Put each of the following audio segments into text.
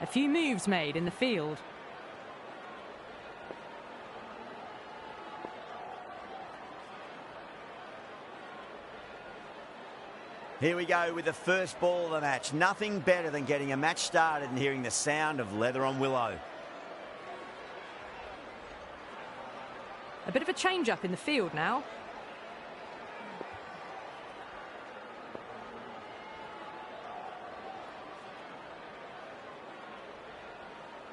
A few moves made in the field. Here we go with the first ball of the match. Nothing better than getting a match started and hearing the sound of leather on willow. A bit of a change-up in the field now.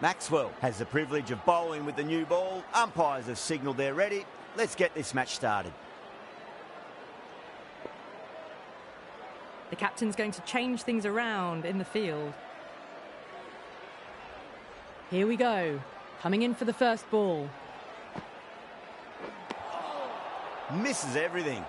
Maxwell has the privilege of bowling with the new ball. Umpires have signalled they're ready. Let's get this match started. The captain's going to change things around in the field. Here we go. Coming in for the first ball. Misses everything.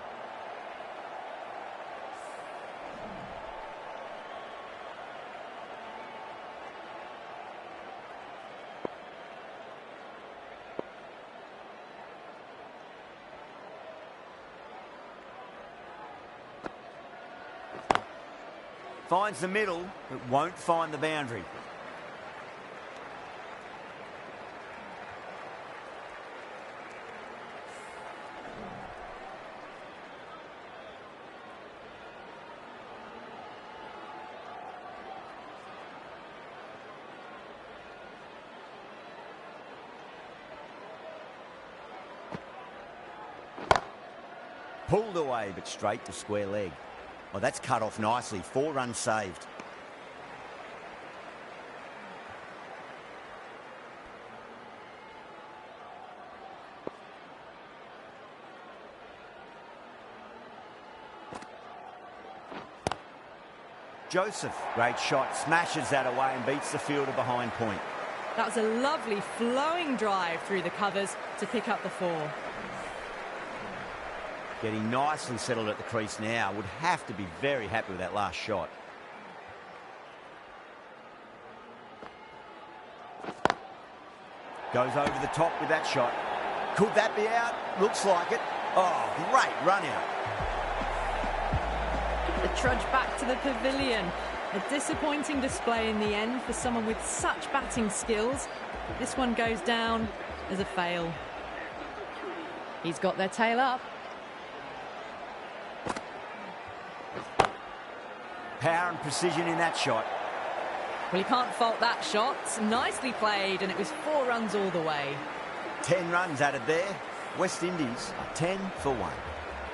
Finds the middle, but won't find the boundary. Pulled away, but straight to square leg. Oh, that's cut off nicely. 4 runs saved. Joseph, great shot, smashes that away and beats the fielder behind point. That was a lovely flowing drive through the covers to pick up the 4. Getting nicely settled at the crease now. Would have to be very happy with that last shot. Goes over the top with that shot. Could that be out? Looks like it. Oh, great run out. The trudge back to the pavilion. A disappointing display in the end for someone with such batting skills. This one goes down as a fail. He's got their tail up. Power and precision in that shot. Well, you can't fault that shot. Nicely played, and it was 4 runs all the way. 10 runs added there. West Indies are 10 for 1.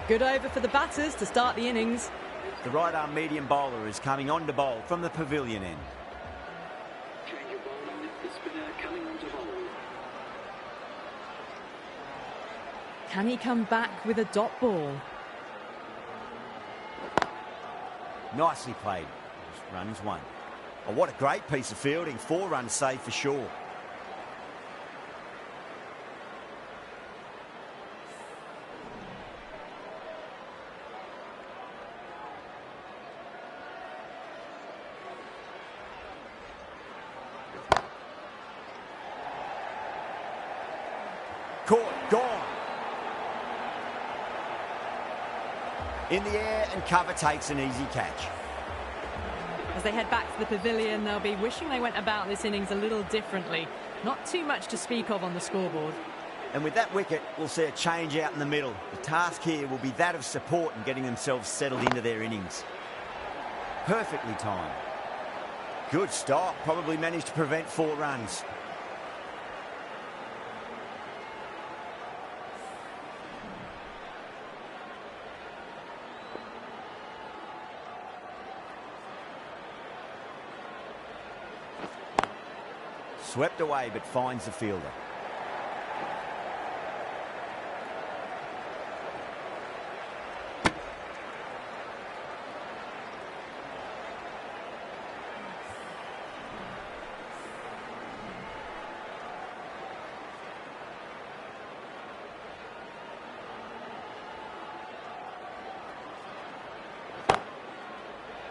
Good over for the batters to start the innings. The right-arm medium bowler is coming on to bowl from the pavilion end. Change of bowling, the spinner coming on to bowl. Can he come back with a dot ball? Nicely played. Runs 1. Oh, what a great piece of fielding. 4 runs saved for sure. Caught, gone. In the air and cover takes an easy catch. As they head back to the pavilion, they'll be wishing they went about this innings a little differently. Not too much to speak of on the scoreboard. And with that wicket, we'll see a change out in the middle. The task here will be that of support and getting themselves settled into their innings. Perfectly timed. Good stop. Probably managed to prevent 4 runs. Swept away, but finds the fielder.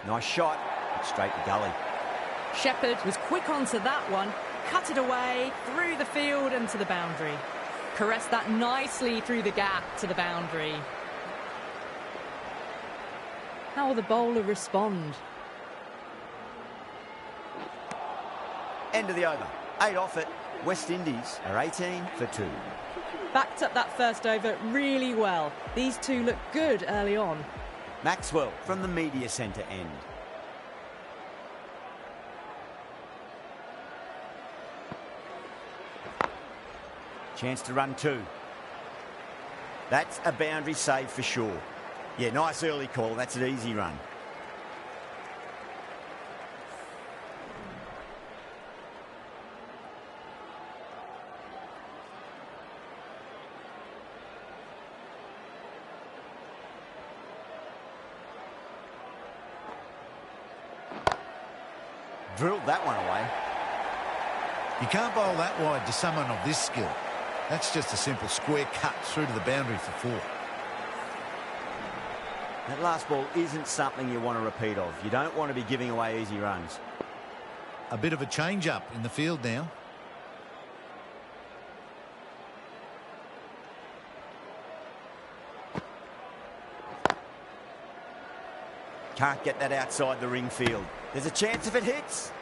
Nice shot, straight to gully. Shepherd was quick onto that one. Cut it away, through the field and to the boundary. Caressed that nicely through the gap to the boundary. How will the bowler respond? End of the over. 8 off it. West Indies are 18 for 2. Backed up that first over really well. These two look good early on. Maxwell from the media centre end. Chance to run 2. That's a boundary save for sure. Yeah, nice early call. That's an easy run. Drilled that one away. You can't bowl that wide to someone of this skill. That's just a simple square cut through to the boundary for 4. That last ball isn't something you want to repeat of. You don't want to be giving away easy runs. A bit of a change-up in the field now. Can't get that outside the ring field. There's a chance if it hits.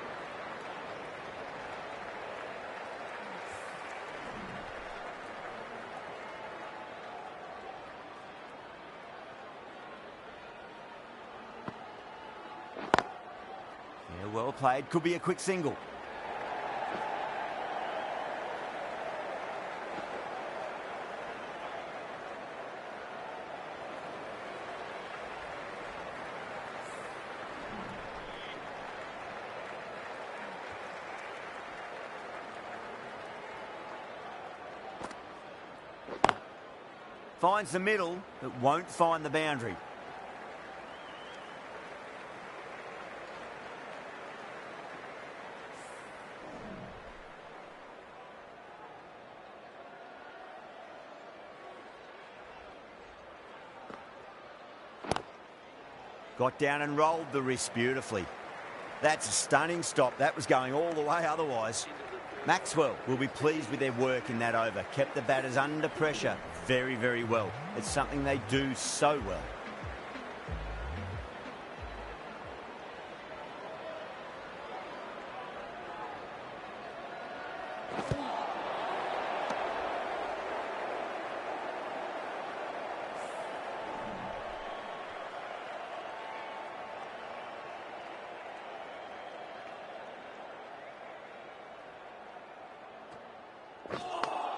Yeah, well played. Could be a quick single. Finds the middle, but won't find the boundary. Got down and rolled the wrist beautifully. That's a stunning stop. That was going all the way otherwise. Maxwell will be pleased with their work in that over. Kept the batters under pressure very, very well. It's something they do so well.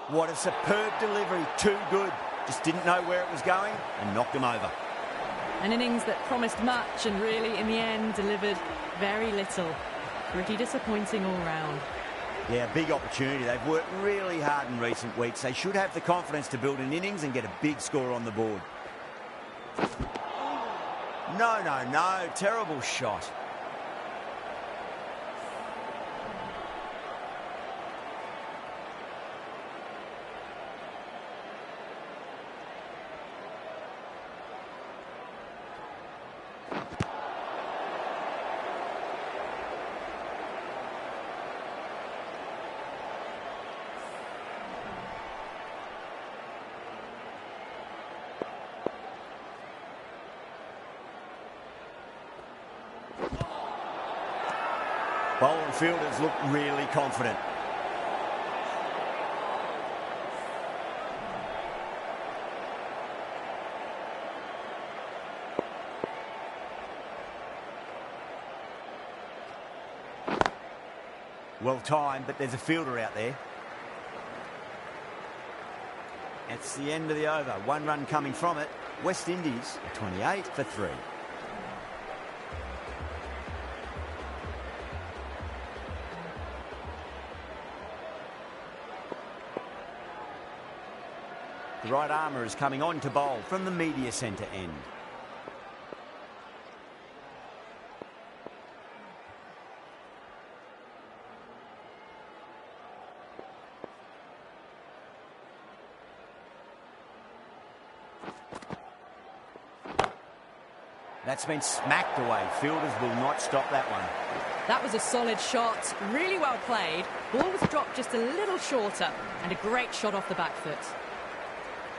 What a superb delivery. Too good. Just didn't know where it was going and knocked him over. An innings that promised much and really, in the end, delivered very little. Pretty disappointing all round. Yeah, big opportunity. They've worked really hard in recent weeks. They should have the confidence to build an innings and get a big score on the board. No. Terrible shot. Bowler and fielders look really confident. Well timed, but there's a fielder out there. It's the end of the over. 1 run coming from it. West Indies are 28 for 3. The right armour is coming on to bowl from the media centre end. That's been smacked away. Fielders will not stop that one. That was a solid shot, really well played. Ball was dropped just a little shorter and a great shot off the back foot.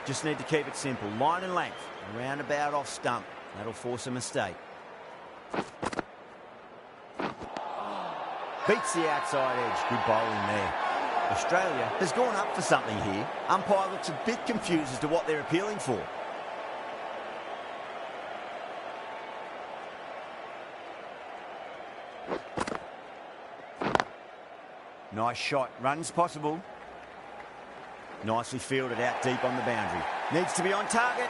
Just need to keep it simple. Line and length. Round about off stump. That'll force a mistake. Beats the outside edge. Good bowling there. Australia has gone up for something here. Umpire looks a bit confused as to what they're appealing for. Nice shot. Runs possible. Nicely fielded out deep on the boundary. Needs to be on target.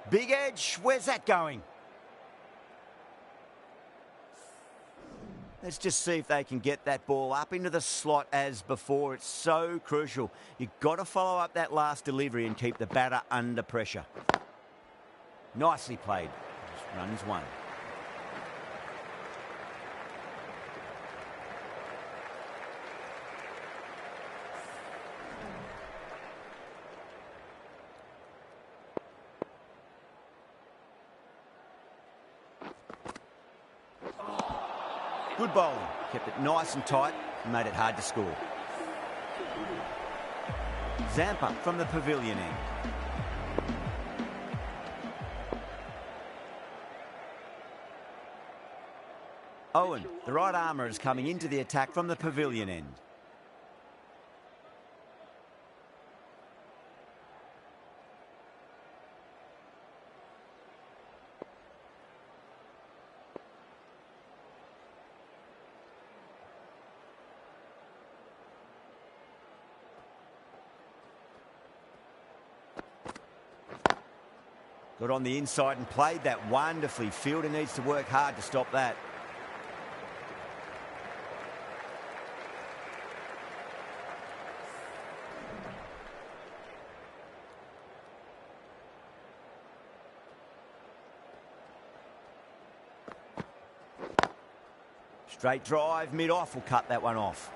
Big edge. Where's that going? Let's just see if they can get that ball up into the slot as before. It's so crucial. You've got to follow up that last delivery and keep the batter under pressure. Nicely played. Just runs one. Good bowling. Kept it nice and tight and made it hard to score. Zampa from the pavilion end. Owen, the right armour, is coming into the attack from the pavilion end. Got on the inside and played that wonderfully. Fielder needs to work hard to stop that. Straight drive, mid-off will cut that one off.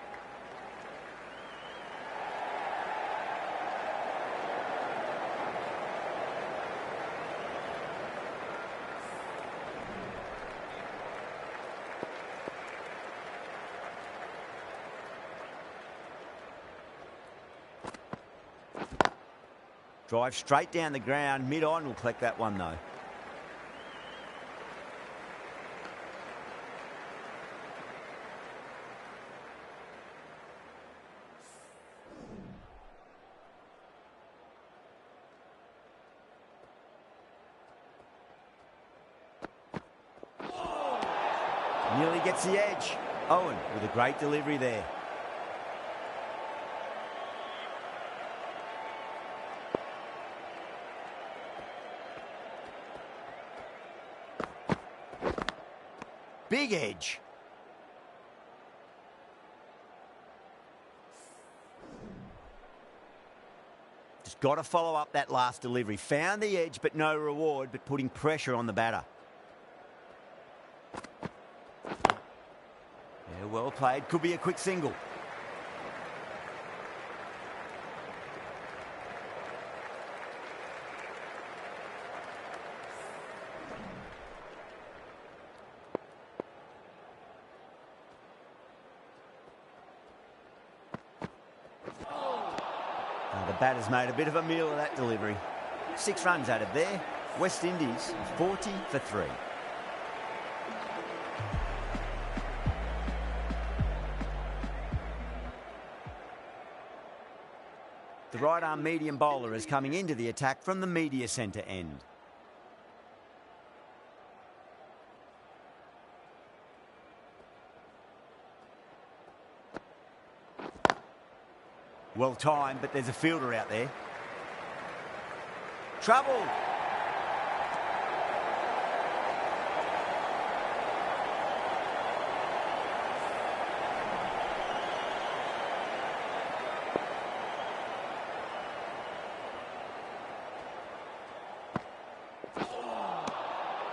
Drive straight down the ground, mid-on will collect that one though. Nearly gets the edge. Owen with a great delivery there. Big edge. Just got to follow up that last delivery. Found the edge, but no reward, but putting pressure on the batter. Yeah, well played. Could be a quick single. The batter's made a bit of a meal of that delivery. 6 runs out of there. West Indies 40 for 3. The right arm medium bowler is coming into the attack from the media centre end. Well timed, but there's a fielder out there. Trouble.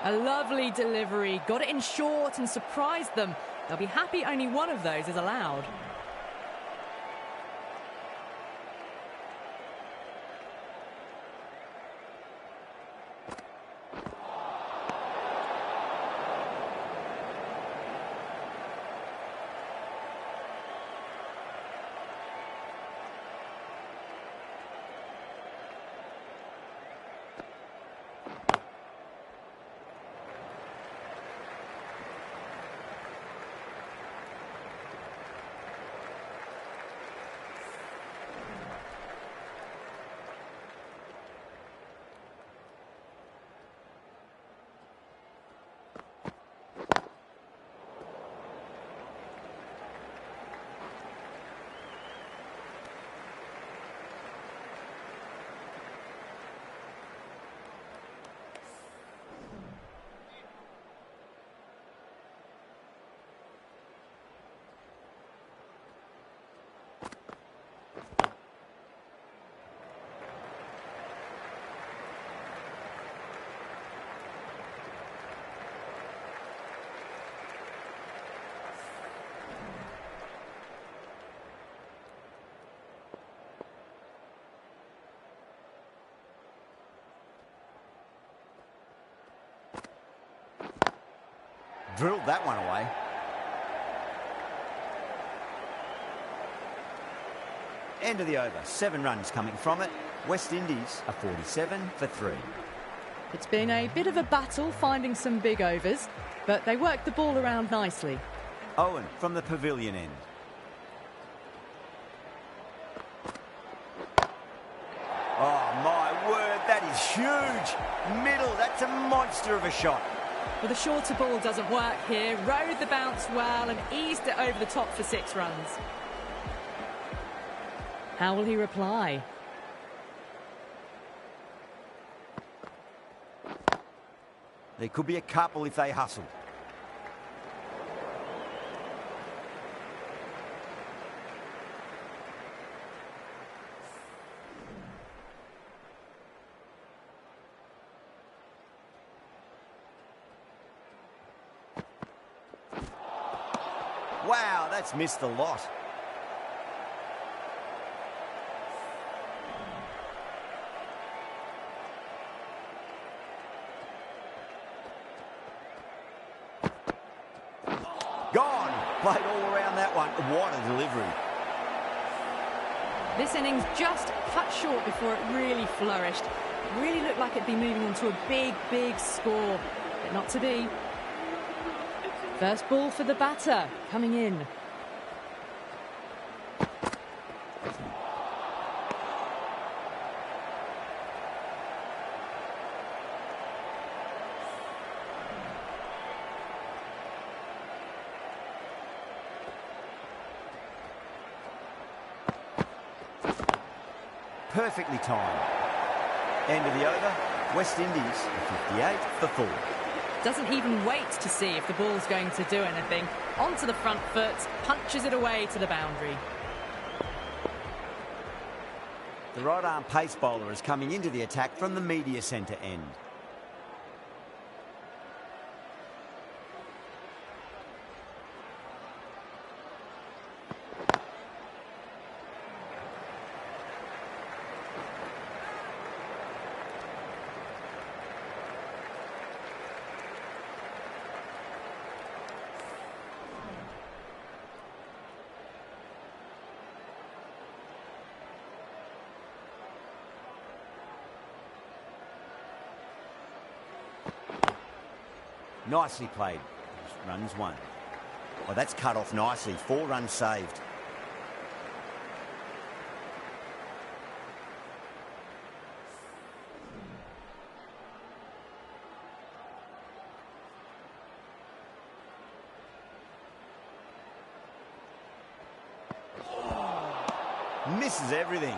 A lovely delivery. Got it in short and surprised them. They'll be happy only one of those is allowed. Drilled that one away. End of the over. 7 runs coming from it. West Indies are 47 for 3. It's been a bit of a battle finding some big overs, but they worked the ball around nicely. Owen from the pavilion end. Oh, my word, that is huge. Middle, that's a monster of a shot. Well, the shorter ball doesn't work here. Rode the bounce well and eased it over the top for 6 runs. How will he reply? There could be a couple if they hustle. Wow, that's missed a lot. Gone. Played all around that one. What a delivery. This innings just cut short before it really flourished. Really looked like it'd be moving on to a big, big score, but not to be. First ball for the batter, coming in. Perfectly timed. End of the over. West Indies are 58 for 4. Doesn't even wait to see if the ball's going to do anything. Onto the front foot, punches it away to the boundary. The right-arm pace bowler is coming into the attack from the media centre end. Nicely played. Runs 1. Well, that's cut off nicely. 4 runs saved. Misses everything.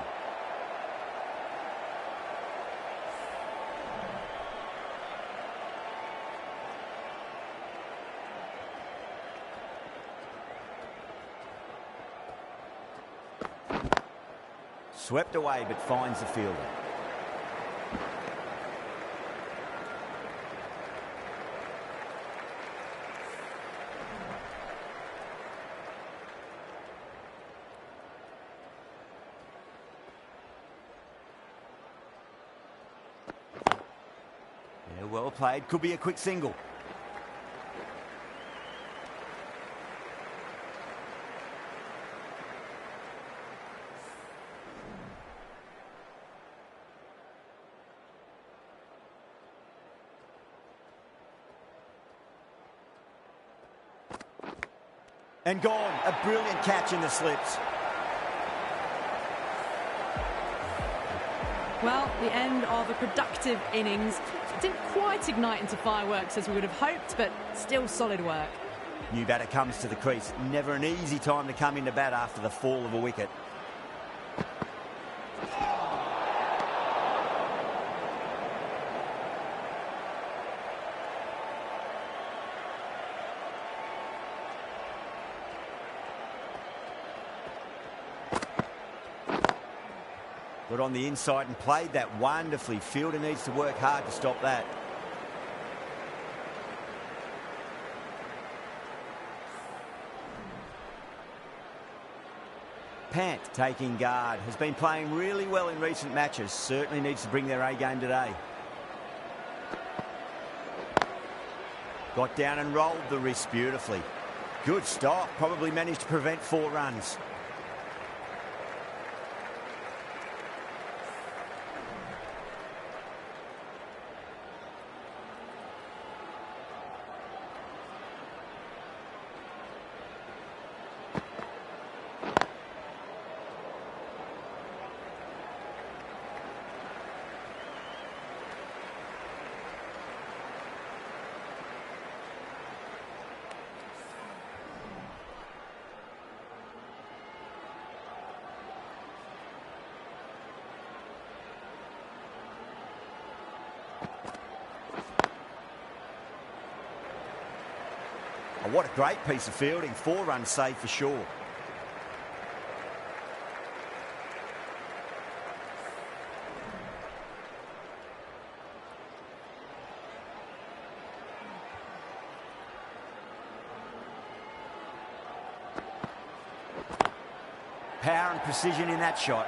Swept away, but finds the fielder. Yeah, well played. Could be a quick single. And gone. A brilliant catch in the slips. Well, the end of a productive innings. Didn't quite ignite into fireworks as we would have hoped, but still solid work. New batter comes to the crease. Never an easy time to come into bat after the fall of a wicket. Got on the inside and played that wonderfully. Fielder needs to work hard to stop that. Pant taking guard. Has been playing really well in recent matches. Certainly needs to bring their A game today. Got down and rolled the wrist beautifully. Good stop. Probably managed to prevent 4 runs. Oh, what a great piece of fielding. 4 runs saved for sure. Power and precision in that shot.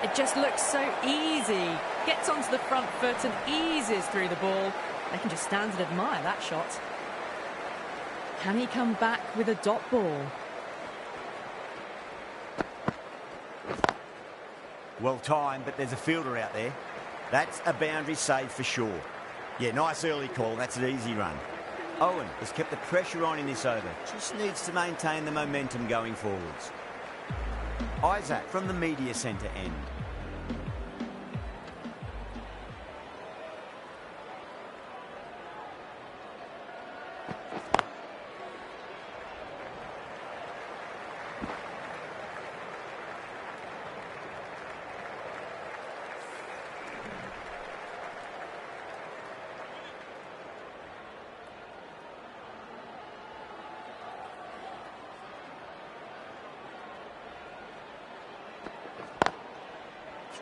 It just looks so easy. Gets onto the front foot and eases through the ball. They can just stand and admire that shot. Can he come back with a dot ball? Well timed, but there's a fielder out there. That's a boundary save for sure. Yeah, nice early call. That's an easy run. Owen has kept the pressure on in this over. Just needs to maintain the momentum going forwards. Isaac from the media centre end.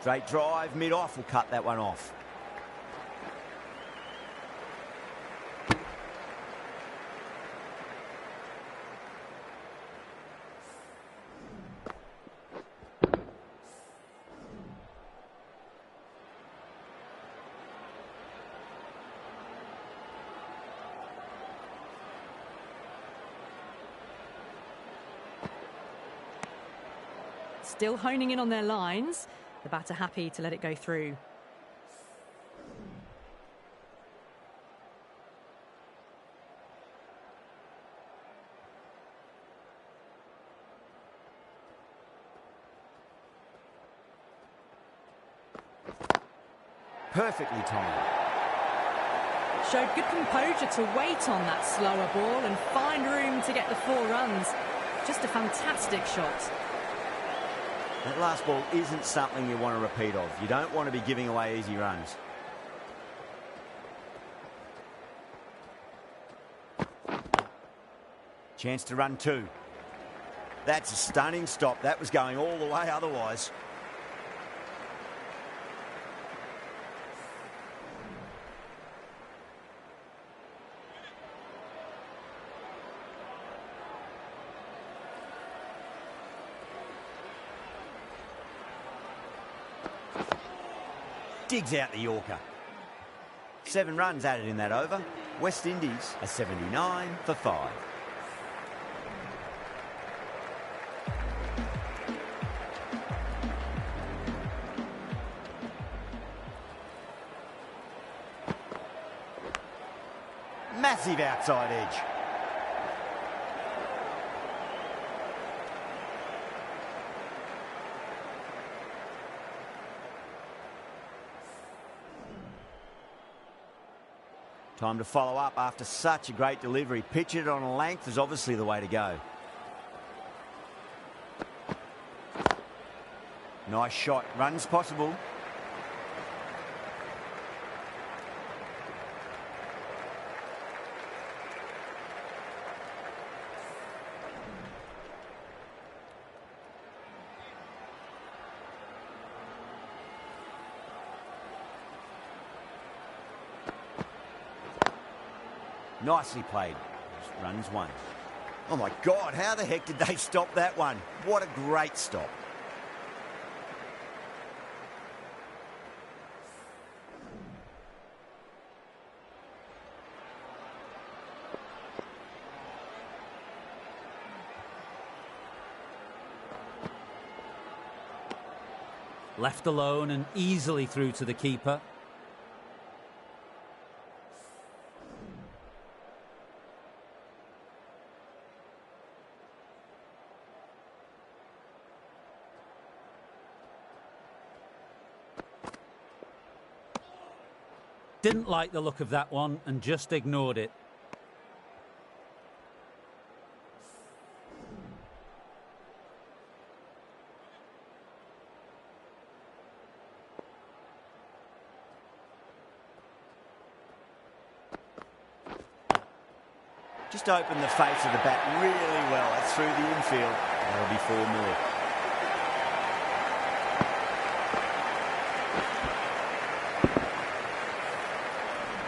Straight drive, mid-off will cut that one off. Still honing in on their lines. The batter happy to let it go through. Perfectly timed. Showed good composure to wait on that slower ball and find room to get the 4 runs. Just a fantastic shot. That last ball isn't something you want to repeat of. You don't want to be giving away easy runs. Chance to run 2. That's a stunning stop. That was going all the way otherwise. Digs out the Yorker. 7 runs added in that over. West Indies are 79 for 5. Massive outside edge. Time to follow up after such a great delivery. Pitch it on a length is obviously the way to go. Nice shot. Runs possible. Nicely played. Just runs 1. Oh my God, how the heck did they stop that one? What a great stop. Left alone and easily through to the keeper. Didn't like the look of that one and just ignored it. Just opened the face of the bat really well. That's through the infield. That'll be 4 more.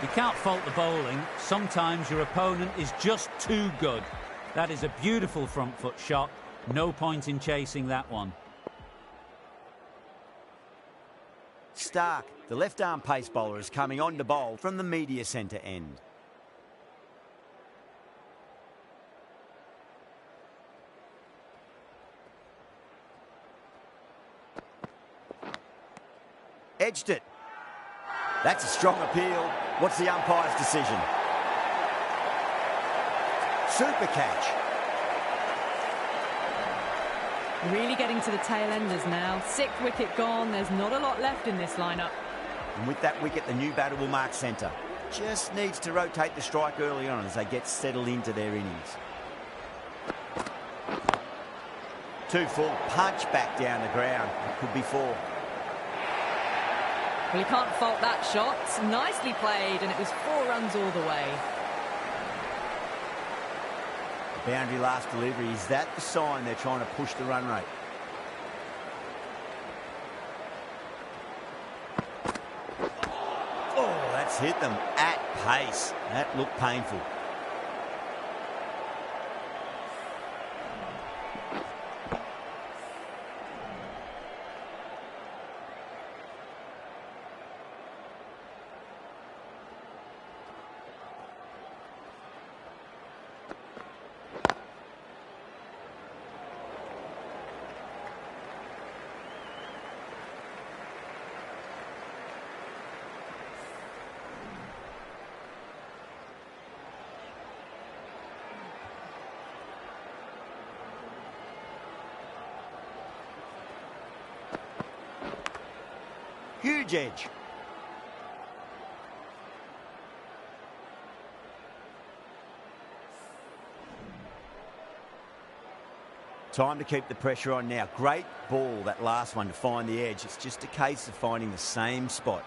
You can't fault the bowling. Sometimes your opponent is just too good. That is a beautiful front foot shot. No point in chasing that one. Stark, the left-arm pace bowler, is coming on to bowl from the media centre end. Edged it. That's a strong appeal. What's the umpire's decision? Super catch. Really getting to the tail enders now. 6th wicket gone. There's not a lot left in this lineup. And with that wicket, the new batter will mark centre. Just needs to rotate the strike early on as they get settled into their innings. 2 full, punch back down the ground. It could be 4. Well, you can't fault that shot. Nicely played, and it was 4 runs all the way. Boundary last delivery. Is that the sign they're trying to push the run rate? Oh, that's hit them at pace. That looked painful. Huge edge. Time to keep the pressure on now. Great ball, that last one, to find the edge. It's just a case of finding the same spot.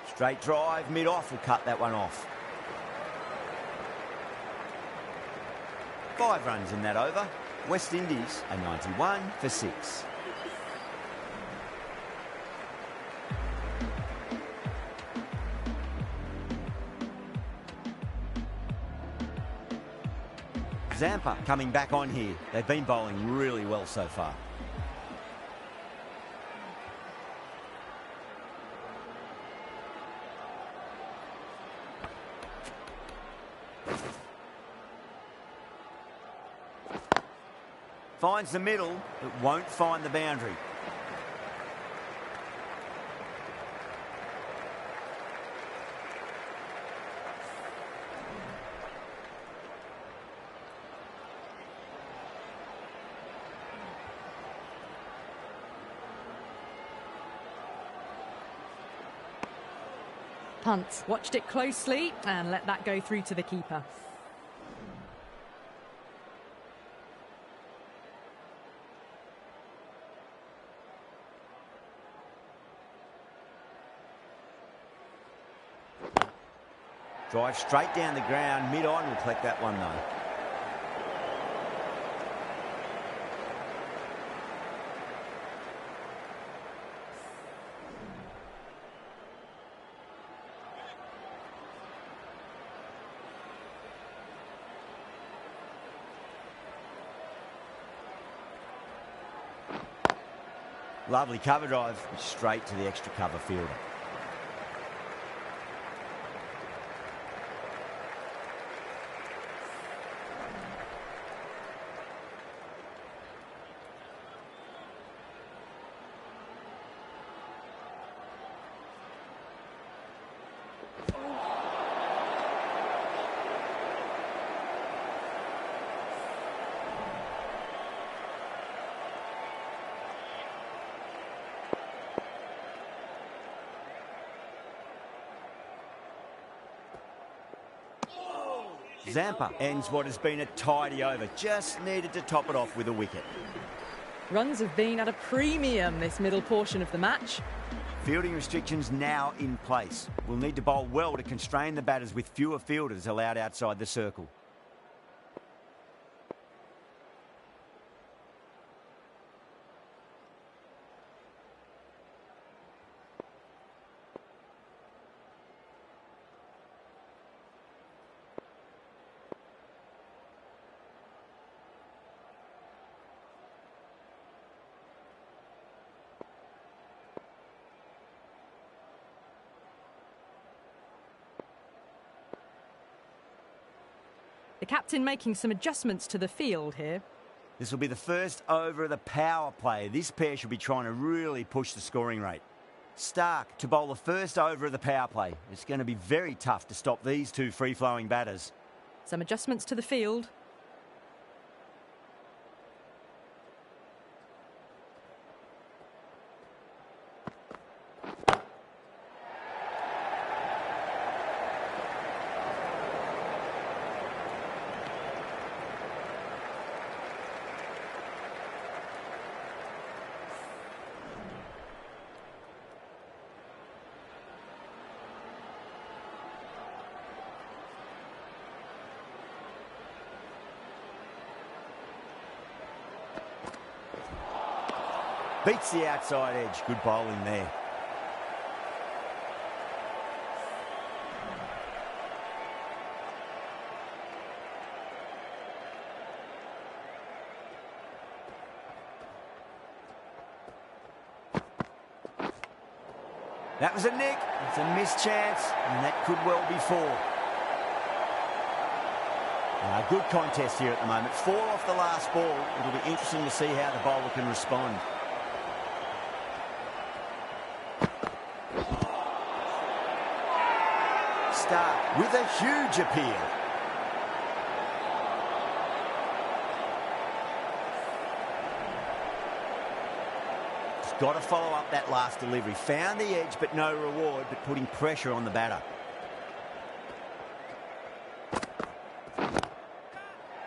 Straight drive, mid-off will cut that one off. 5 runs in that over. West Indies are 91 for 6. Zampa coming back on here. They've been bowling really well so far. Finds the middle, but won't find the boundary. Punt. Watched it closely and let that go through to the keeper. Drive straight down the ground. Mid-on will collect that one, though. Lovely cover drive straight to the extra cover fielder. Zampa ends what has been a tidy over. Just needed to top it off with a wicket. Runs have been at a premium this middle portion of the match. Fielding restrictions now in place. We'll need to bowl well to constrain the batters with fewer fielders allowed outside the circle. The captain making some adjustments to the field here. This will be the first over of the power play. This pair should be trying to really push the scoring rate. Stark to bowl the first over of the power play. It's going to be very tough to stop these two free-flowing batters. Some adjustments to the field. Beats the outside edge. Good bowling there. That was a nick. It's a missed chance, and that could well be four. Good contest here at the moment. 4 off the last ball. It'll be interesting to see how the bowler can respond. Stark with a huge appeal. He's got to follow up that last delivery. Found the edge, but no reward, but putting pressure on the batter.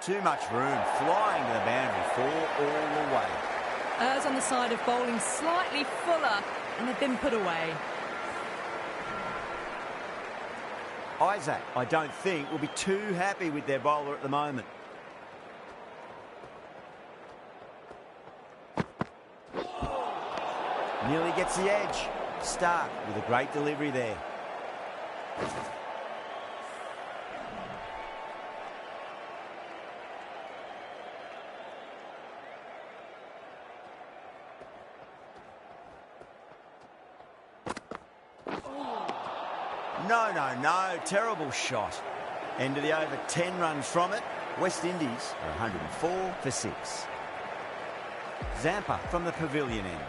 Too much room, flying to the boundary, 4 all the way. Errs on the side of bowling slightly fuller, and they've been put away. Isaac, I don't think, will be too happy with their bowler at the moment. Nearly gets the edge. Stark with a great delivery there. No. Terrible shot. End of the over, 10 runs from it. West Indies are 104 for 6. Zampa from the pavilion end.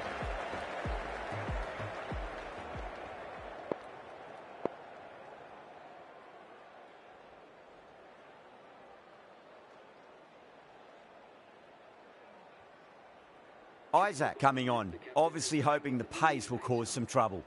Isaac coming on, obviously hoping the pace will cause some trouble.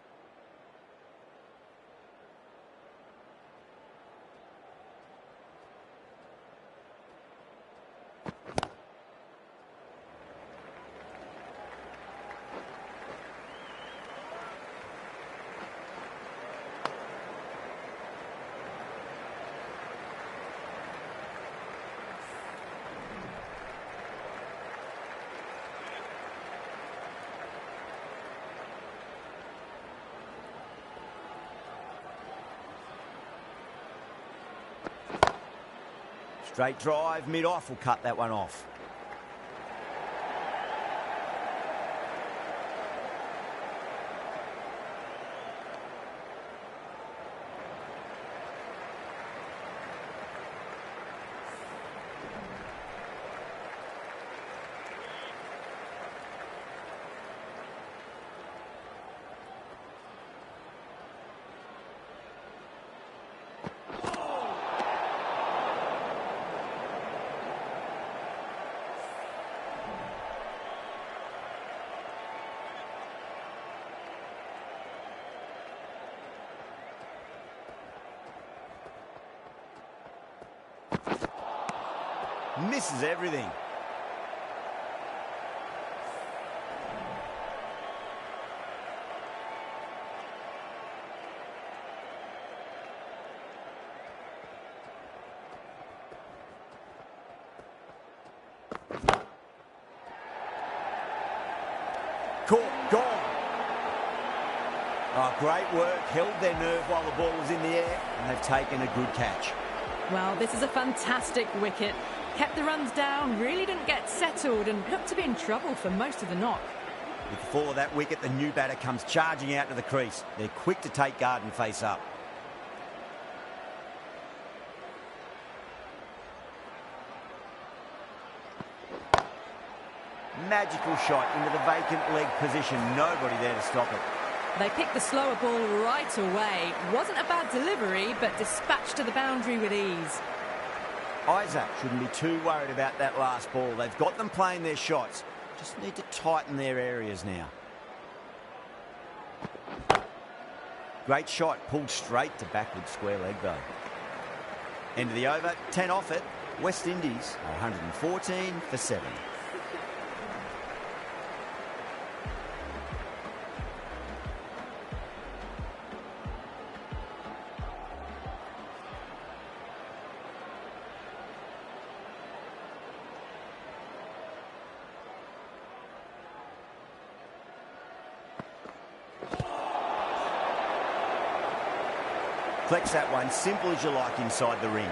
Straight drive, mid-off will cut that one off. Misses everything. Caught, gone. Oh, great work. Held their nerve while the ball was in the air, and they've taken a good catch. Well, this is a fantastic wicket. Kept the runs down, really didn't get settled, and looked to be in trouble for most of the knock. With the fall of that wicket, the new batter comes charging out to the crease. They're quick to take guard and face up. Magical shot into the vacant leg position. Nobody there to stop it. They picked the slower ball right away. Wasn't a bad delivery, but dispatched to the boundary with ease. Isaac shouldn't be too worried about that last ball. They've got them playing their shots. Just need to tighten their areas now. Great shot, pulled straight to backward square leg though. End of the over, 10 off it. West Indies are 114 for 7. Flex that one, simple as you like inside the ring.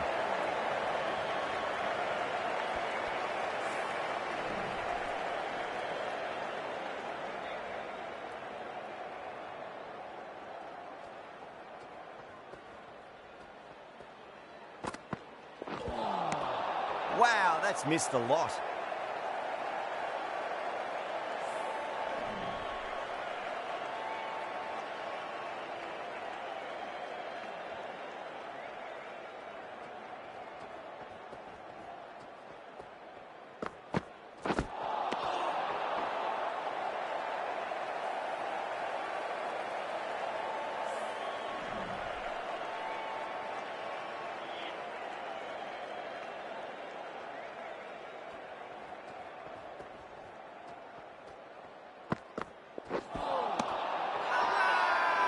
Wow, that's missed a lot.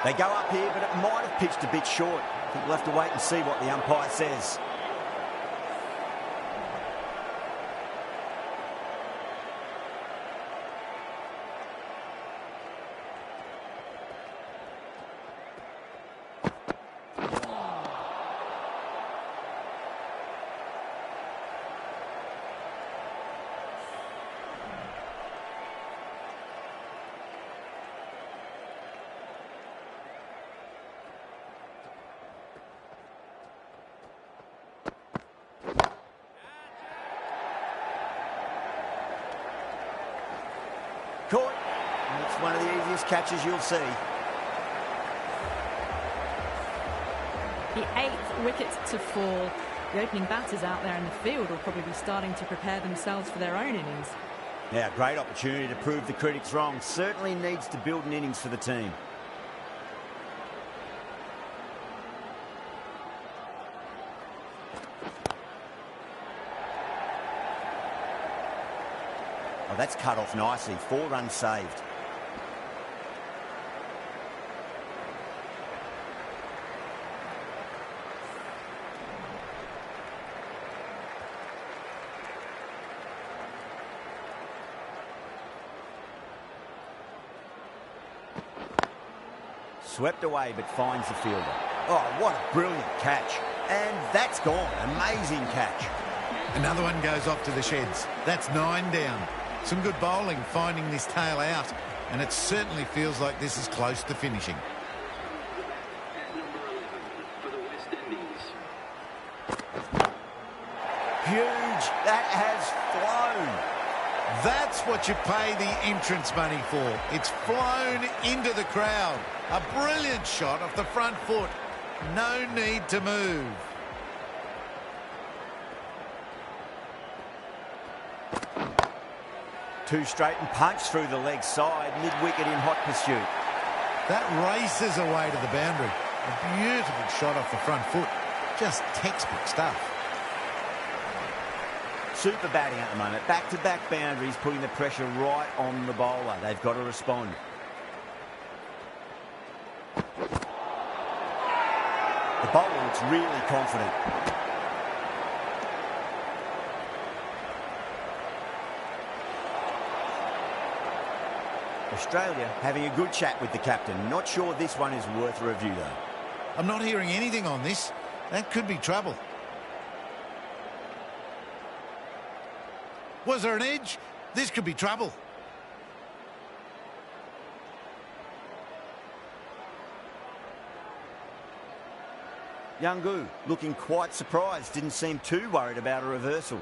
They go up here, but it might have pitched a bit short. I think we'll have to wait and see what the umpire says. Caught. And it's one of the easiest catches you'll see. The 8th wicket to fall. The opening batters out there in the field will probably be starting to prepare themselves for their own innings. Yeah, great opportunity to prove the critics wrong. Certainly needs to build an innings for the team. Oh, that's cut off nicely. 4 runs saved. Swept away, but finds the fielder. Oh, what a brilliant catch. And that's gone. Amazing catch. Another one goes off to the sheds. That's 9 down. Some good bowling finding this tail out, and it certainly feels like this is close to finishing. For the West Indies. Huge. That has flown. That's what you pay the entrance money for. It's flown into the crowd. A brilliant shot off the front foot. No need to move. Two straight and punch through the leg side, mid-wicket in hot pursuit. That races away to the boundary. A beautiful shot off the front foot. Just textbook stuff. super batting at the moment. Back-to-back boundaries, putting the pressure right on the bowler. They've got to respond. The bowler looks really confident. Australia having a good chat with the captain. Not sure this one is worth a review, though. I'm not hearing anything on this. That could be trouble. Was there an edge? This could be trouble. Youngu looking quite surprised. Didn't seem too worried about a reversal.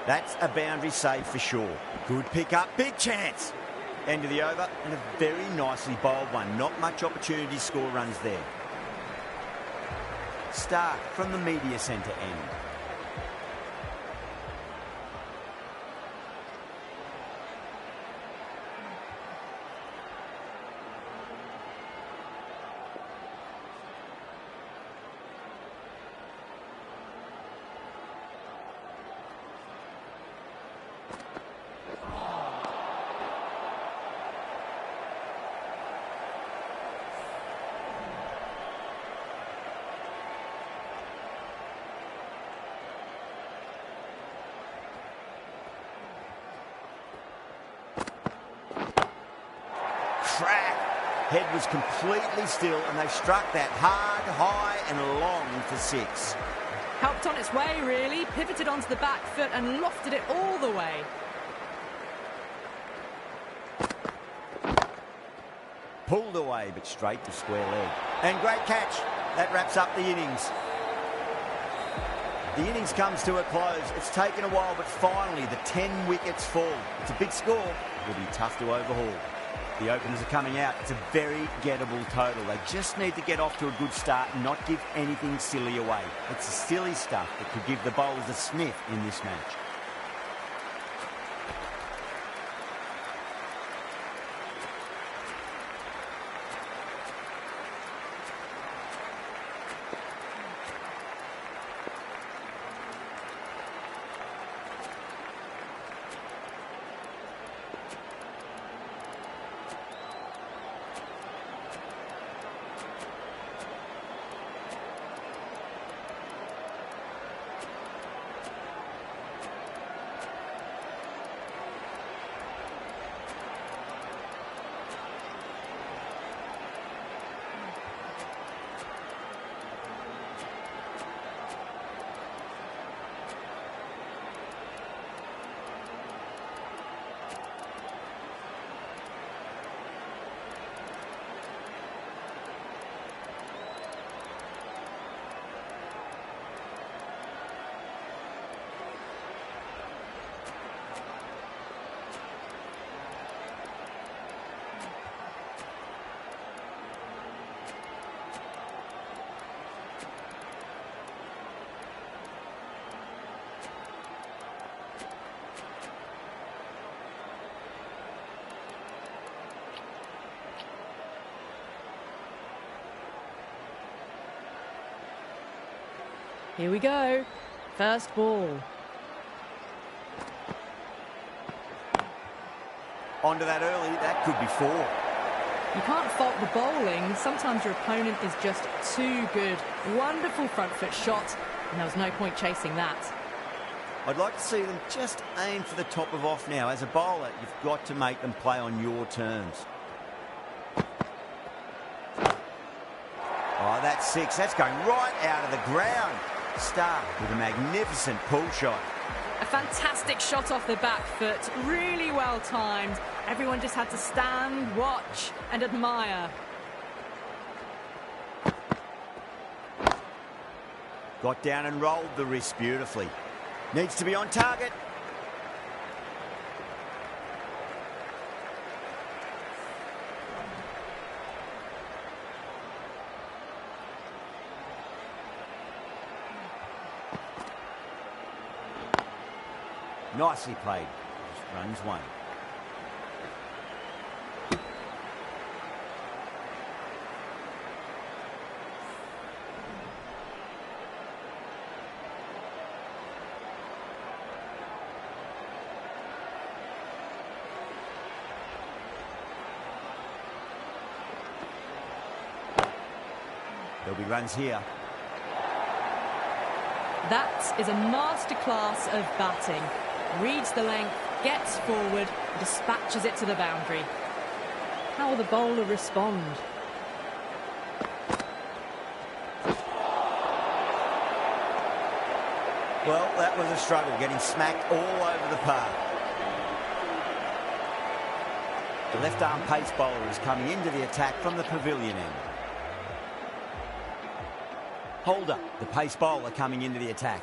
That's a boundary save for sure. Good pick up, big chance. End of the over, and a very nicely bowled one. Not much opportunity to score runs there. Start from the media centre end. Crack. Head was completely still, and they've struck that hard, high and long for 6. Helped on its way, really. Pivoted onto the back foot and lofted it all the way. Pulled away, but straight to square leg. And great catch. That wraps up the innings. The innings comes to a close. It's taken a while, but finally the 10 wickets fall. It's a big score. It'll be tough to overhaul. The openers are coming out. It's a very gettable total. They just need to get off to a good start and not give anything silly away. It's the silly stuff that could give the bowlers a sniff in this match. Here we go. First ball. Onto that early, that could be 4. You can't fault the bowling. Sometimes your opponent is just too good. Wonderful front foot shot, and there was no point chasing that. I'd like to see them just aim for the top of off now. As a bowler, you've got to make them play on your terms. Oh, that's 6. That's going right out of the ground. Stark with a magnificent pull shot. A fantastic shot off the back foot, really well timed. Everyone just had to stand, watch and admire. Got down and rolled the wrist beautifully. Needs to be on target. Nicely played. Runs 1. There'll be runs here. That is a masterclass of batting. Reads the length, gets forward, dispatches it to the boundary. How will the bowler respond? Well, that was a struggle, getting smacked all over the park. The left-arm pace bowler is coming into the attack from the pavilion end. Holder, the pace bowler, coming into the attack.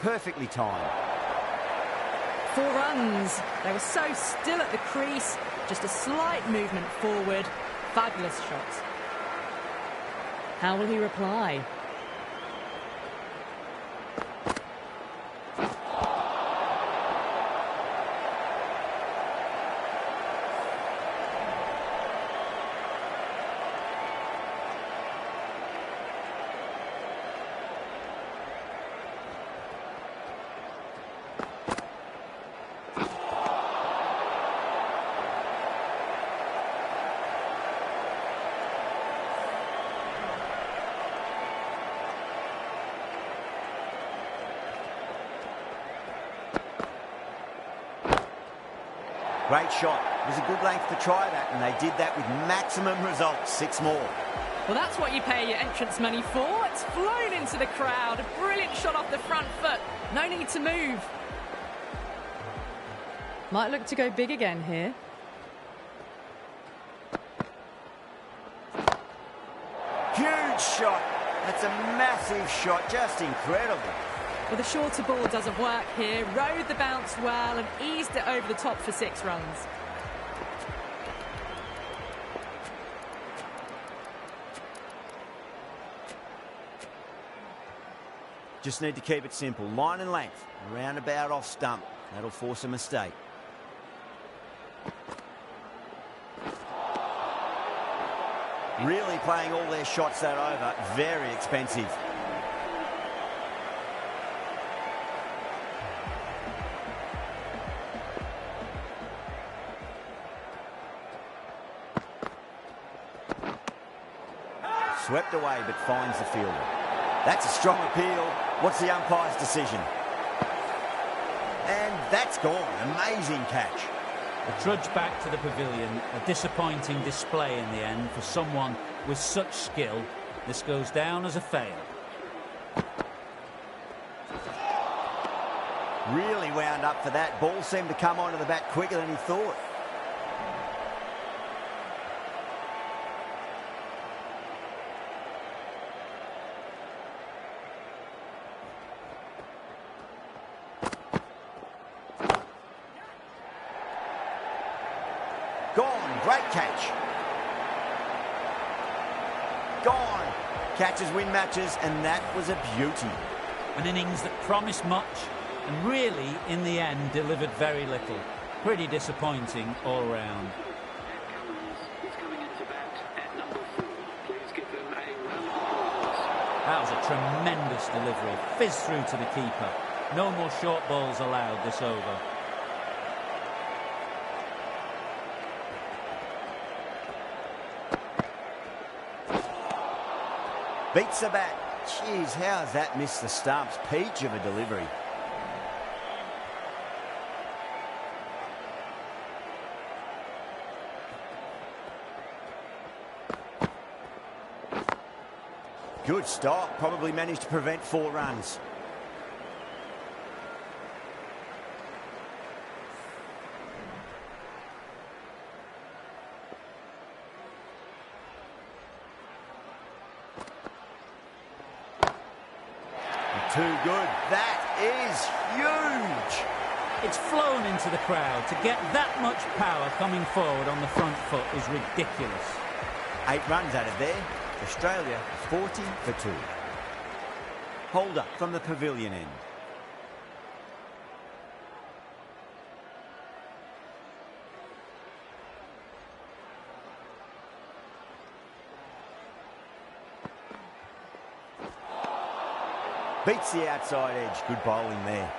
Perfectly timed. 4 runs. They were so still at the crease. Just a slight movement forward. Fabulous shot. How will he reply? Great shot. It was a good length to try that, and they did that with maximum results. 6 more. Well, that's what you pay your entrance money for. It's flown into the crowd. A brilliant shot off the front foot. No need to move. Might look to go big again here. Huge shot. That's a massive shot. Just incredible. Well, the shorter ball doesn't work here. Rode the bounce well and eased it over the top for 6 runs. Just need to keep it simple. Line and length. Roundabout off stump. That'll force a mistake. Really playing all their shots that over. Very expensive. Swept away, but finds the fielder. That's a strong appeal. What's the umpire's decision? And that's gone. Amazing catch. A trudge back to the pavilion. A disappointing display in the end for someone with such skill. This goes down as a fail. Really wound up for that. Ball seemed to come onto the bat quicker than he thought. Gone. Great catch. Gone. Catches win matches, and that was a beauty. An innings that promised much and really, in the end, delivered very little. Pretty disappointing all round. That was a tremendous delivery. Fizzed through to the keeper. No more short balls allowed this over. Beats the bat. Jeez, how has that missed the stumps? Peach of a delivery. Good stop. Probably managed to prevent 4 runs. Too good. That is huge. It's flown into the crowd. To get that much power coming forward on the front foot is ridiculous. 8 runs out of there. Australia 40 for 2. Holder from the pavilion end. Beats the outside edge. Good bowling there.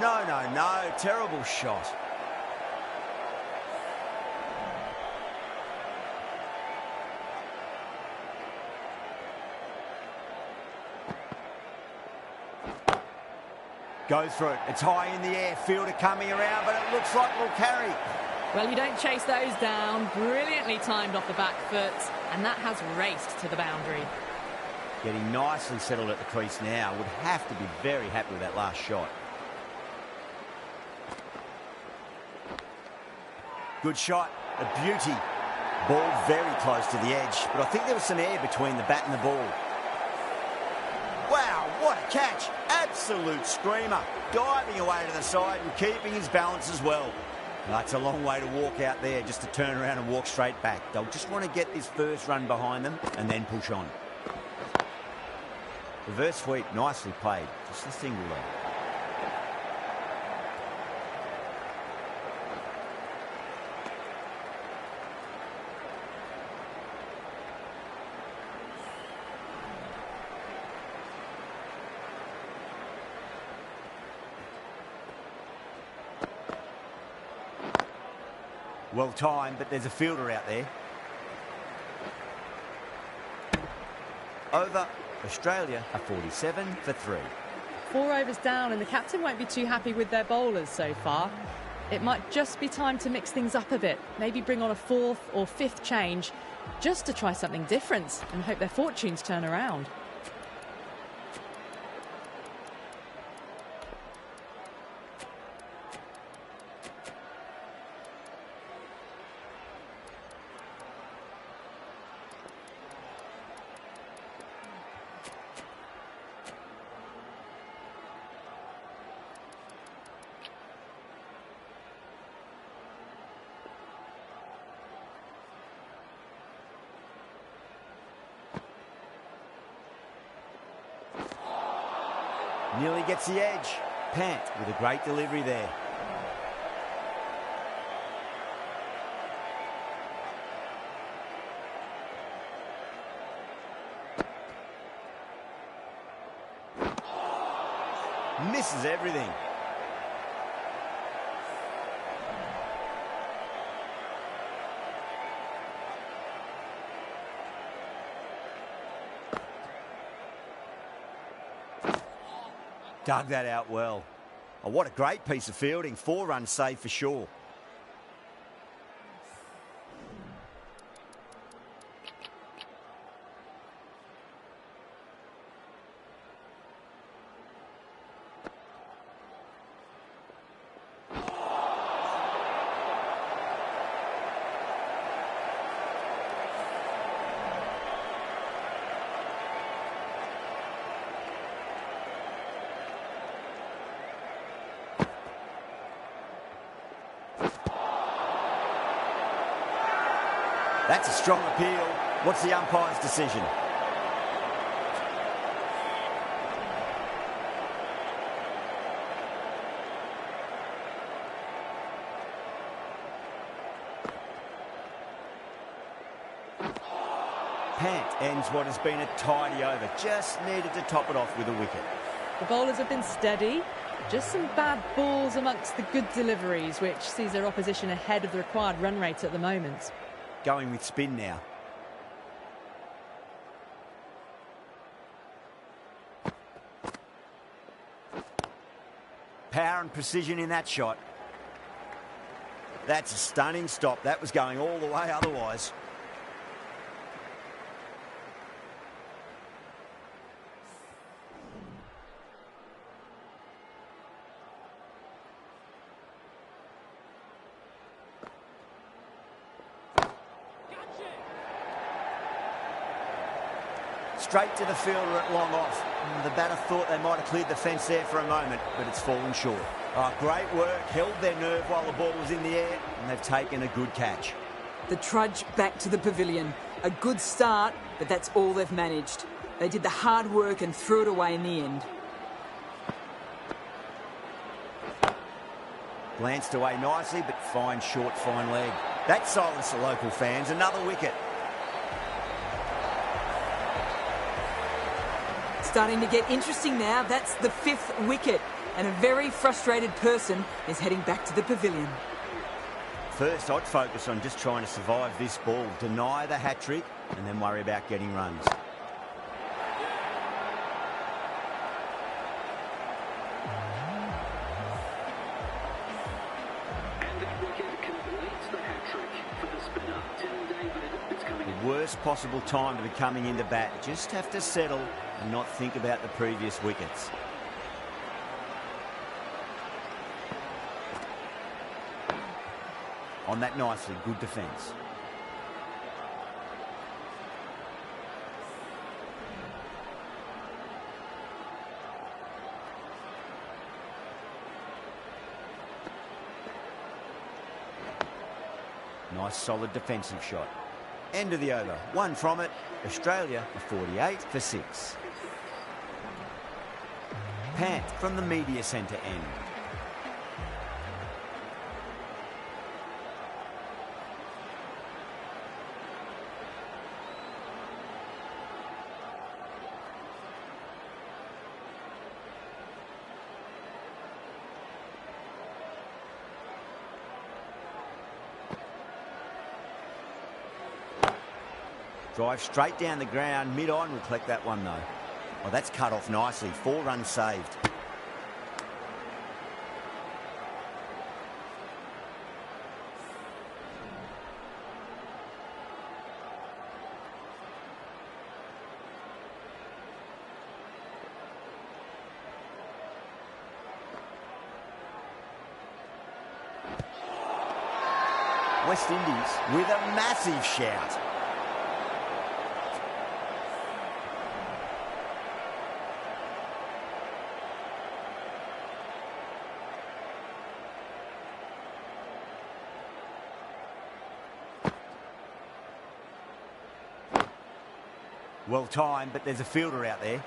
No, no, no. Terrible shot. Go through it. It's high in the air. Fielder coming around, but it looks like we'll carry. Well, you don't chase those down. Brilliantly timed off the back foot, and that has raced to the boundary. Getting nicely settled at the crease now. Would have to be very happy with that last shot. Good shot. A beauty. Ball very close to the edge, but I think there was some air between the bat and the ball. Wow, what a catch. Absolute screamer. Diving away to the side and keeping his balance as well. That's a long way to walk out there just to turn around and walk straight back. They'll just want to get this first run behind them and then push on. Reverse sweep, nicely played. Just a single there. Well timed, but there's a fielder out there. Over. Australia are 47 for 3. 4 overs down, and the captain won't be too happy with their bowlers so far. It might just be time to mix things up a bit. Maybe bring on a 4th or 5th change just to try something different and hope their fortunes turn around. Nearly gets the edge. Pant with a great delivery there. Misses everything. Dug that out well. Oh, what a great piece of fielding. 4 runs saved for sure. That's a strong appeal. What's the umpire's decision? Pant ends what has been a tidy over. Just needed to top it off with a wicket. The bowlers have been steady. Just some bad balls amongst the good deliveries, which sees their opposition ahead of the required run rate at the moment. Going with spin now. Power and precision in that shot. That's a stunning stop. That was going all the way otherwise. Straight to the fielder at long off. The batter thought they might have cleared the fence there for a moment, but it's fallen short. Oh, great work. Held their nerve while the ball was in the air, and they've taken a good catch. The trudge back to the pavilion. A good start, but that's all they've managed. They did the hard work and threw it away in the end. Glanced away nicely, but fine short, fine leg. That silenced the local fans. Another wicket. Starting to get interesting now. That's the 5th wicket. And a very frustrated person is heading back to the pavilion. First, I'd focus on just trying to survive this ball, deny the hat-trick, and then worry about getting runs. And that wicket completes the hat-trick for the spinner. Tim David is coming in. The worst possible time to be coming into bat. Just have to settle and not think about the previous wickets. On that nicely, good defence. Nice solid defensive shot. End of the over. 1 from it. Australia are 48 for 6. Pant from the media centre end. Drive straight down the ground. Mid-on will collect that one, though. Oh, that's cut off nicely. 4 runs saved. West Indies with a massive shout. Well timed, but there's a fielder out there.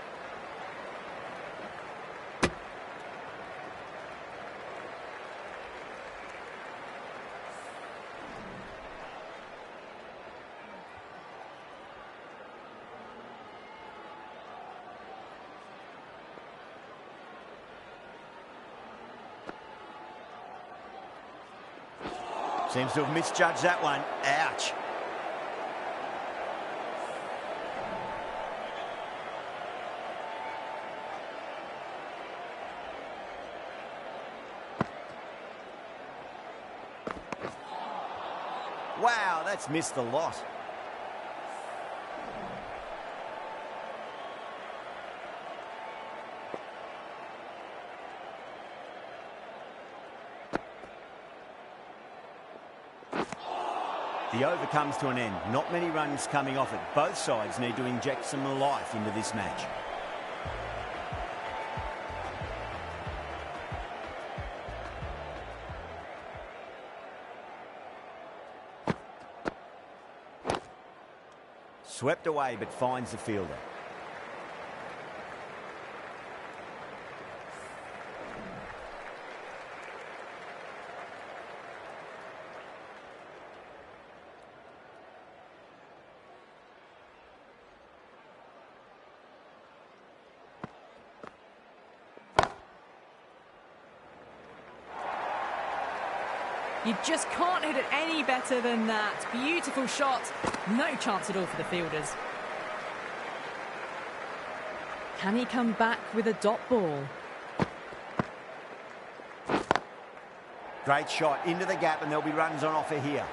Seems to have misjudged that one. Ouch. Wow, that's missed the lot. The over comes to an end. Not many runs coming off it. Both sides need to inject some life into this match. Swept away, but finds the fielder. You just can't hit it any better than that. Beautiful shot. No chance at all for the fielders. Can he come back with a dot ball? Great shot into the gap, and there'll be runs on offer here.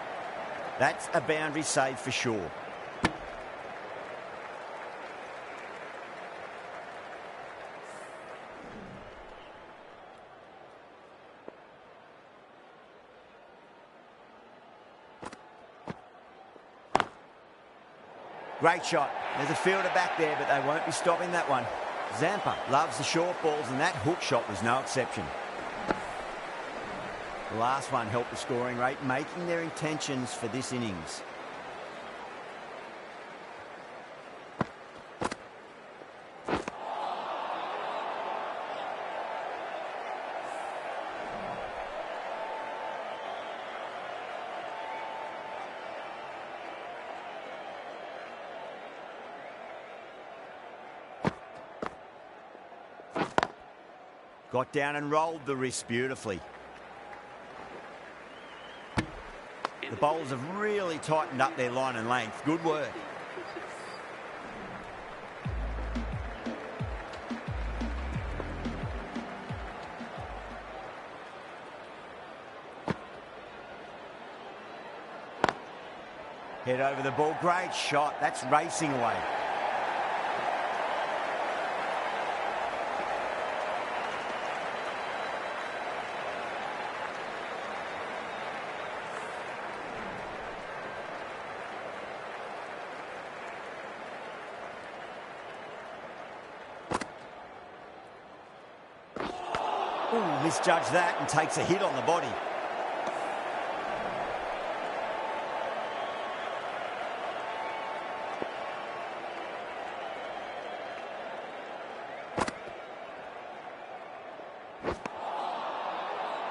That's a boundary save for sure. Great shot. There's a fielder back there, but they won't be stopping that one. Zampa loves the short balls, and that hook shot was no exception. The last one helped the scoring rate, making their intentions for this innings. Got down and rolled the wrist beautifully. The bowlers have really tightened up their line and length. Good work. Head over the ball. Great shot. That's racing away. Ooh, misjudged that and takes a hit on the body.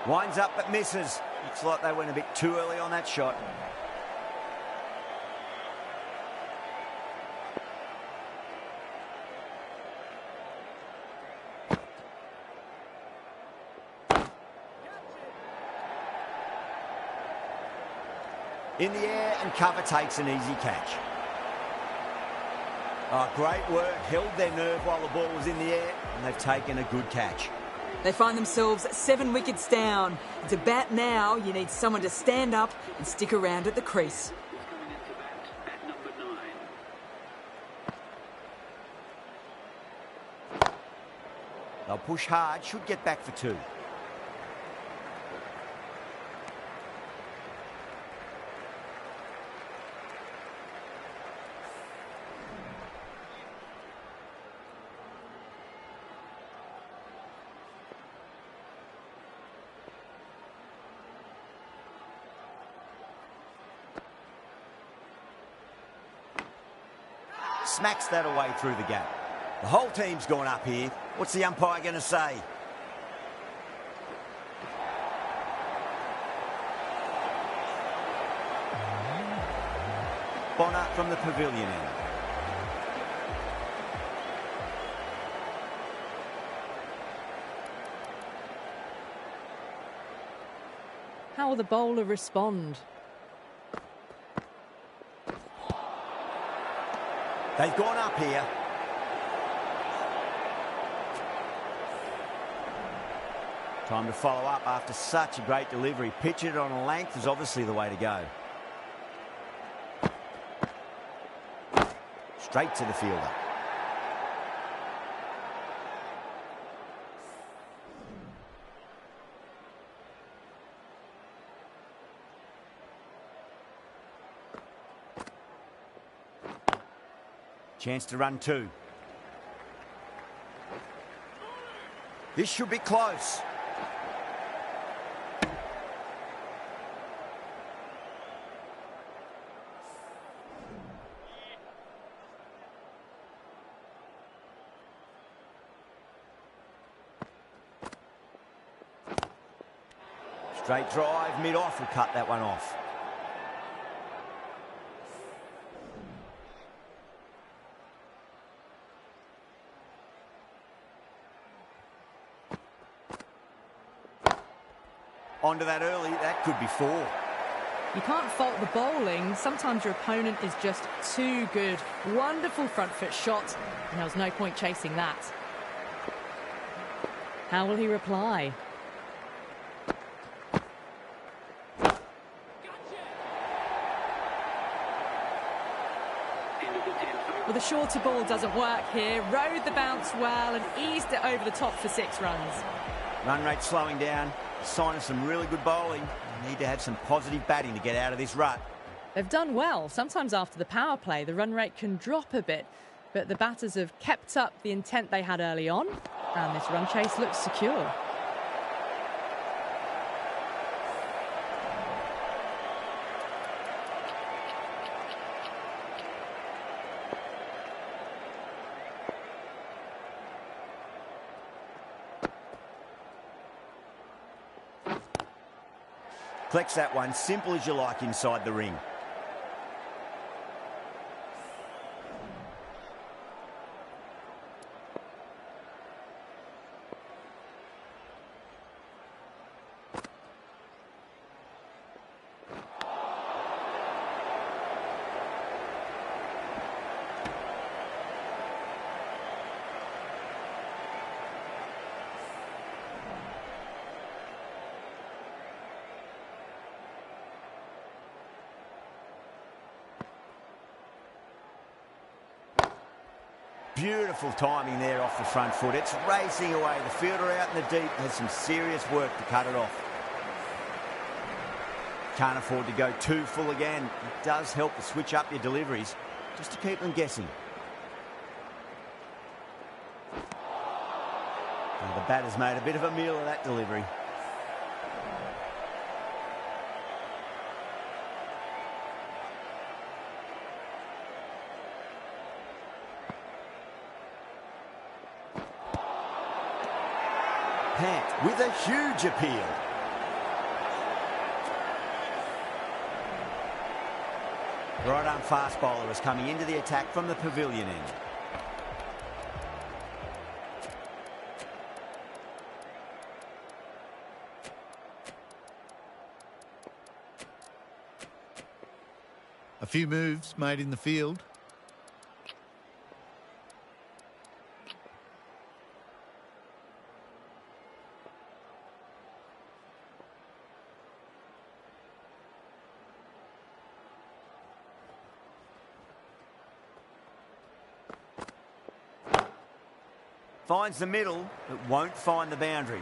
Winds up but misses. Looks like they went a bit too early on that shot. In the air and cover takes an easy catch. Oh, great work. Held their nerve while the ball was in the air and they've taken a good catch. They find themselves 7 wickets down. To bat now, you need someone to stand up and stick around at the crease. Coming into bat at number 9. They'll push hard, should get back for 2. Smacks that away through the gap. The whole team's gone up here. What's the umpire going to say? Bonner from the pavilion end. How will the bowler respond? They've gone up here. Time to follow up after such a great delivery. Pitch it on a length is obviously the way to go. Straight to the fielder. Chance to run 2. This should be close. Straight drive, mid-off will cut that one off. Onto that early, that could be 4. You can't fault the bowling. Sometimes your opponent is just too good. Wonderful front foot shot, and there was no point chasing that. How will he reply? Well, the shorter ball doesn't work here. Rode the bounce well and eased it over the top for 6 runs. Run rate slowing down. Sign of some really good bowling. Need to have some positive batting to get out of this rut. They've done well. Sometimes after the power play, the run rate can drop a bit, but the batters have kept up the intent they had early on, and this run chase looks secure. Collects that one, simple as you like inside the ring. Beautiful timing there off the front foot. It's racing away. The fielder out in the deep has some serious work to cut it off. Can't afford to go too full again. It does help to switch up your deliveries just to keep them guessing. Well, the batter's made a bit of a meal of that delivery. Pant with a huge appeal. Right-arm fast bowler is coming into the attack from the pavilion end. A few moves made in the field. Finds the middle, but won't find the boundary.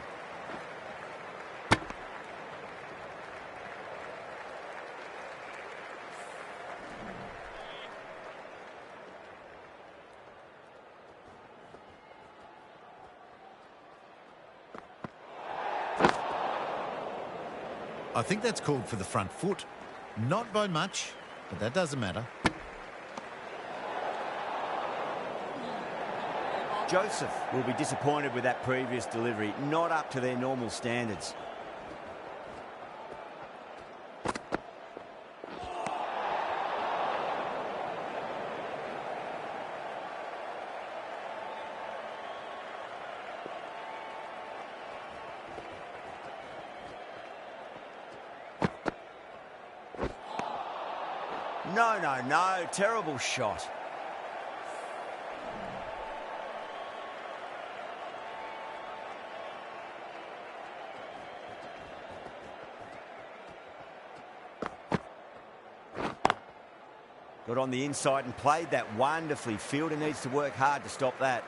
I think that's called for the front foot. Not by much, but that doesn't matter. Joseph will be disappointed with that previous delivery. Not up to their normal standards. No. Terrible shot. Got on the inside and played that wonderfully. Fielder needs to work hard to stop that.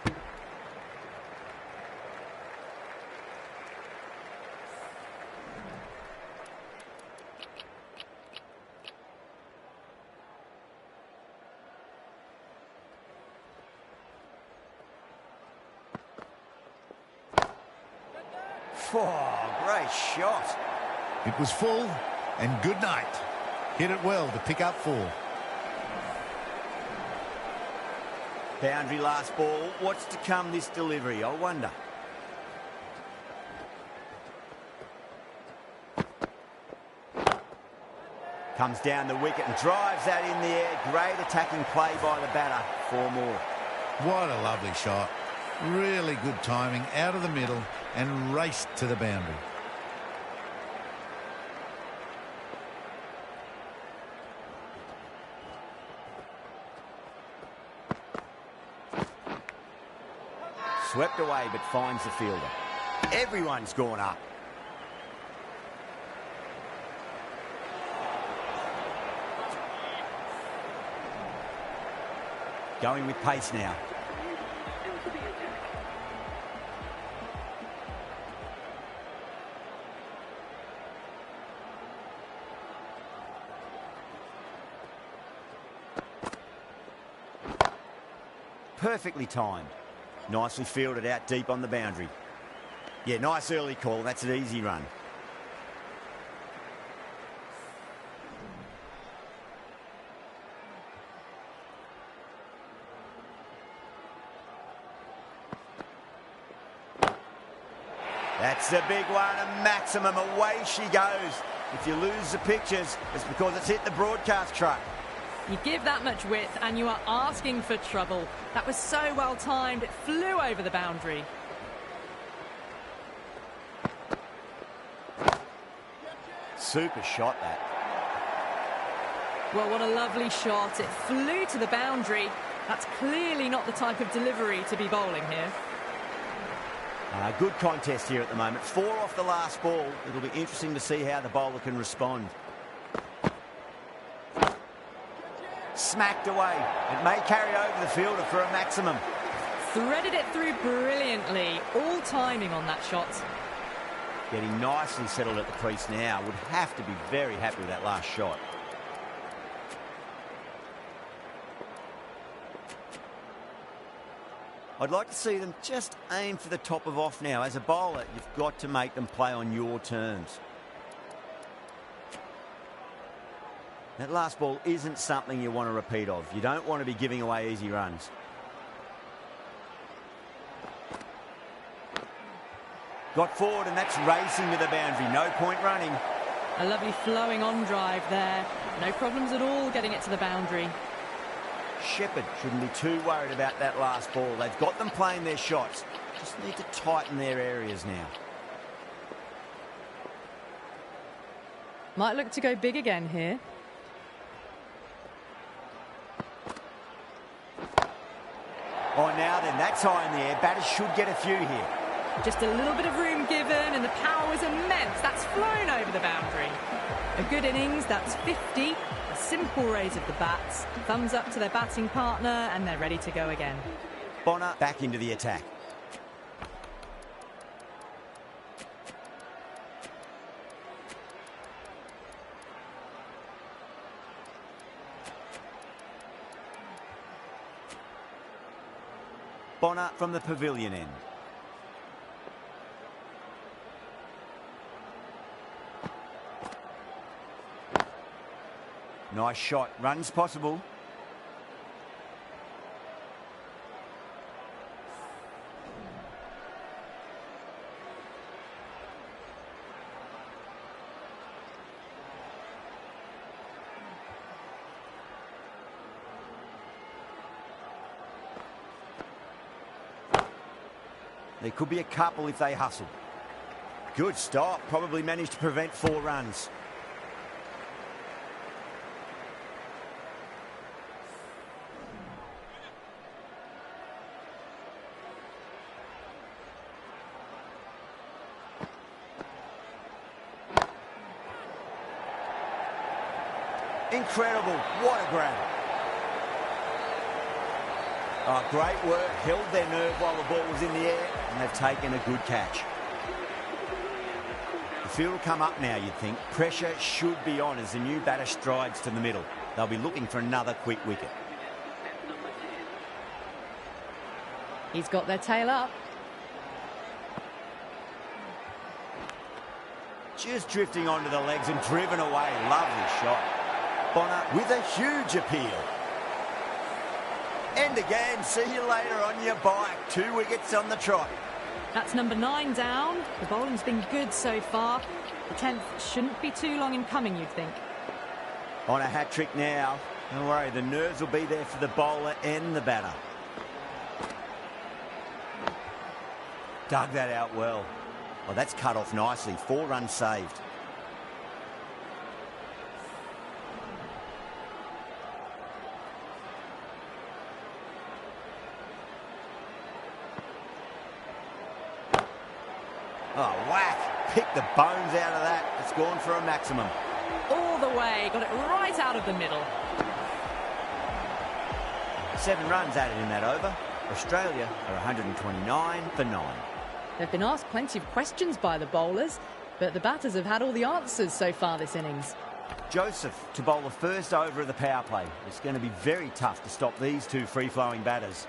Oh, great shot. It was full, and good night. Hit it well to pick up 4. Boundary last ball. What's to come this delivery, I wonder. Comes down the wicket and drives that in the air. Great attacking play by the batter. 4 more. What a lovely shot. Really good timing out of the middle and raced to the boundary. Swept away but finds the fielder. Everyone's gone up. Going with pace now. Perfectly timed. Nicely fielded out deep on the boundary. Yeah, nice early call. That's an easy run. That's a big one, a maximum. Away she goes. If you lose the pictures, it's because it's hit the broadcast truck. You give that much width and you are asking for trouble. That was so well timed, it flew over the boundary. Super shot, that. Well, what a lovely shot. It flew to the boundary. That's clearly not the type of delivery to be bowling here. Good contest here at the moment. 4 off the last ball. It'll be interesting to see how the bowler can respond. Smacked away. It may carry over the fielder for a maximum. threaded it through brilliantly. All timing on that shot. Getting nicely settled at the crease now. Would have to be very happy with that last shot. I'd like to see them just aim for the top of off now. As a bowler, you've got to make them play on your terms. That last ball isn't something you want to repeat of. You don't want to be giving away easy runs. Got forward, and that's racing to the boundary. No point running. A lovely flowing on drive there. No problems at all getting it to the boundary. Shepherd shouldn't be too worried about that last ball. They've got them playing their shots. Just need to tighten their areas now. Might look to go big again here. Oh, now then, that's high in the air. Batters should get a few here. Just a little bit of room given, and the power was immense. That's flown over the boundary. A good innings, that's 50. A simple raise of the bats. Thumbs up to their batting partner, and they're ready to go again. Bonner back into the attack. Bonner from the pavilion end. Nice shot. Runs possible. There could be a couple if they hustle. Good stop. Probably managed to prevent 4 runs. Incredible. What a grab. Oh, great work. Held their nerve while the ball was in the air, and they've taken a good catch. The field will come up now, you'd think. Pressure should be on as the new batter strides to the middle. They'll be looking for another quick wicket. He's got their tail up. Just drifting onto the legs and driven away. Lovely shot. Bonner with a huge appeal. And again, see you later on your bike. 2 wickets on the trot. That's number 9 down. The bowling's been good so far. The 10th shouldn't be too long in coming, you'd think. On a hat-trick now. Don't worry, the nerves will be there for the bowler and the batter. Dug that out well. Well, that's cut off nicely. 4 runs saved. Oh, whack. Pick the bones out of that. It's gone for a maximum. All the way. Got it right out of the middle. 7 runs added in that over. Australia are 129 for 9. They've been asked plenty of questions by the bowlers, but the batters have had all the answers so far this innings. Joseph to bowl the first over of the power play. It's going to be very tough to stop these 2 free-flowing batters.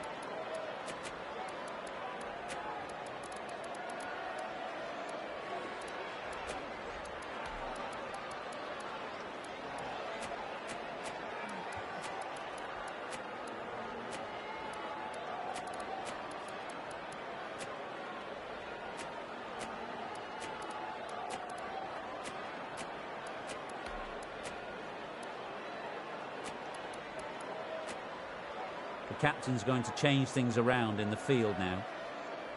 The captain's going to change things around in the field now.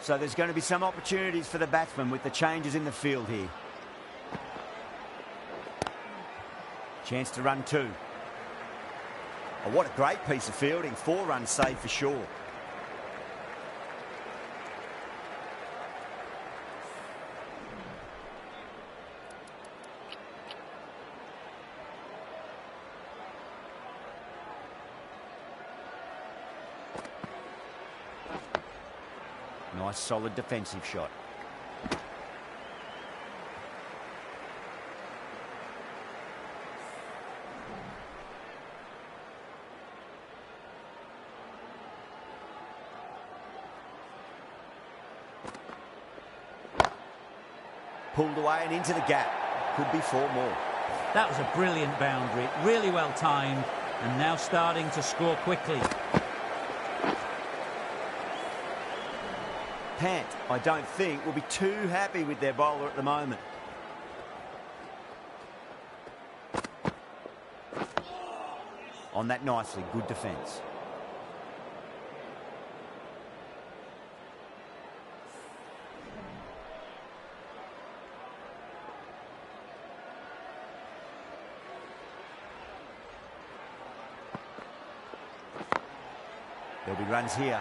So there's going to be some opportunities for the batsmen with the changes in the field here. Chance to run 2. Oh, what a great piece of fielding. 4 runs saved for sure. Nice solid defensive shot. Pulled away and into the gap. Could be 4 more. That was a brilliant boundary, really well timed, and now starting to score quickly. Pant, I don't think, will be too happy with their bowler at the moment. On that nicely, good defence. There'll be runs here.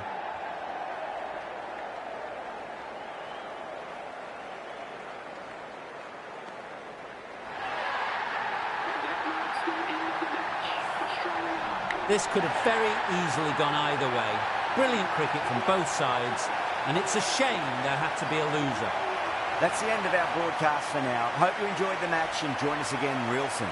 This could have very easily gone either way. Brilliant cricket from both sides, and it's a shame there had to be a loser. That's the end of our broadcast for now. Hope you enjoyed the match and join us again real soon.